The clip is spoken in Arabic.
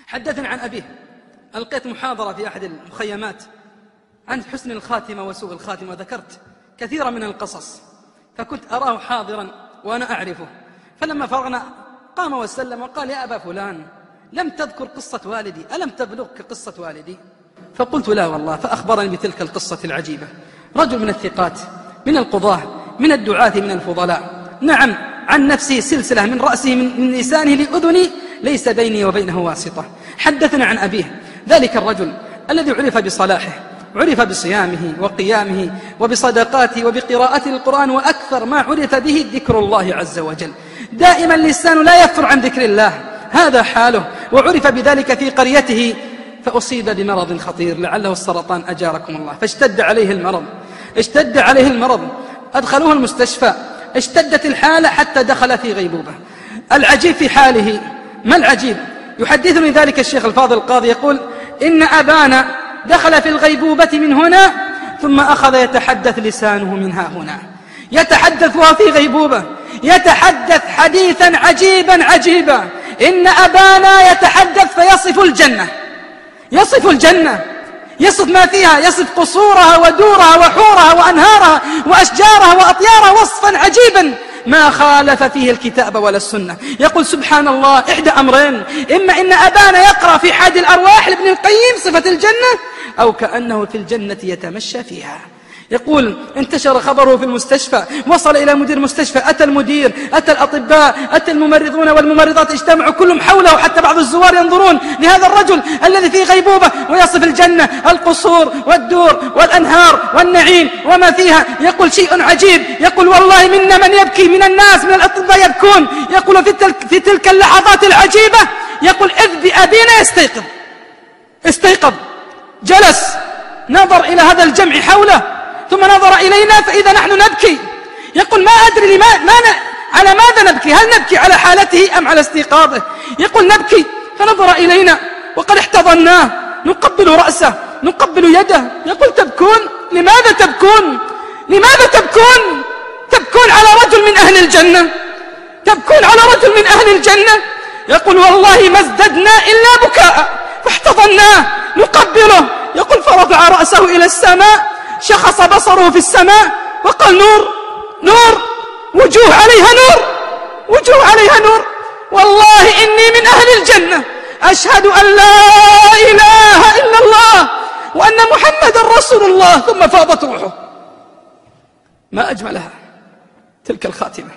حدثني عن أبيه. ألقيت محاضرة في أحد المخيمات عن حسن الخاتمة وسوء الخاتمة، وذكرت كثيرا من القصص، فكنت أراه حاضرا وأنا أعرفه. فلما فرغنا قام وسلم وقال: يا أبا فلان، لم تذكر قصة والدي، ألم تبلغك قصة والدي؟ فقلت: لا والله. فأخبرني بتلك القصة العجيبة. رجل من الثقات، من القضاة، من الدعاة، من الفضلاء، نعم، عن نفسه سلسلة من رأسه من لسانه لأذني ليس بيني وبينه واسطة. حدثنا عن أبيه، ذلك الرجل الذي عرف بصلاحه، عرف بصيامه وقيامه وبصدقاته وبقراءته القرآن، وأكثر ما عرف به ذكر الله عز وجل. دائما اللسان لا يفر عن ذكر الله، هذا حاله، وعرف بذلك في قريته. فأصيب بمرض خطير لعله السرطان أجاركم الله، فاشتد عليه المرض، أدخلوه المستشفى، اشتدت الحالة حتى دخل في غيبوبة. العجيب في حاله، ما العجيب؟ يحدثني ذلك الشيخ الفاضل القاضي يقول: إن أبانا دخل في الغيبوبة من هنا، ثم أخذ يتحدث لسانه من ها هنا، يتحدث وهو في غيبوبة، يتحدث حديثا عجيبا. إن أبانا يتحدث فيصف الجنة، يصف ما فيها، يصف قصورها ودورها وحورها وأنهارها وأشجارها وأطيارها وصفا عجيبا ما خالف فيه الكتاب ولا السنة. يقول: سبحان الله، إحدى أمرين: إما إن أبانا يقرأ في حاد الأرواح لابن القيم صفة الجنة، أو كأنه في الجنة يتمشى فيها. يقول: انتشر خبره في المستشفى، وصل إلى مدير المستشفى، أتى المدير، أتى الأطباء، أتى الممرضون والممرضات، اجتمعوا كلهم حوله، حتى بعض الزوار ينظرون لهذا الرجل الذي في غيبوبة ويصف الجنة، القصور والدور والأنهار والنعيم وما فيها. يقول: شيء عجيب. يقول: والله منا من يبكي، من الناس، من الأطباء يبكون. يقول: في تلك اللحظات العجيبة، يقول: إذ بأبينا استيقظ، جلس، نظر إلى هذا الجمع حوله، ثم نظر إلينا فإذا نحن نبكي. يقول: ما أدري على ماذا نبكي، هل نبكي على حالته أم على استيقاظه؟ يقول: نبكي. فنظر إلينا وقد احتضناه، نقبل رأسه، نقبل يده. يقول: تبكون؟ لماذا تبكون؟ تبكون على رجل من أهل الجنة، يقول: والله ما ازددنا إلا بكاء، فاحتضناه نقبله. يقول: فرفع رأسه إلى السماء، شخص بصره في السماء وقال: نور، وجوه عليها نور، والله إني من أهل الجنة، أشهد أن لا إله إلا الله وأن محمد رسول الله. ثم فاضت روحه. ما أجملها تلك الخاتمة.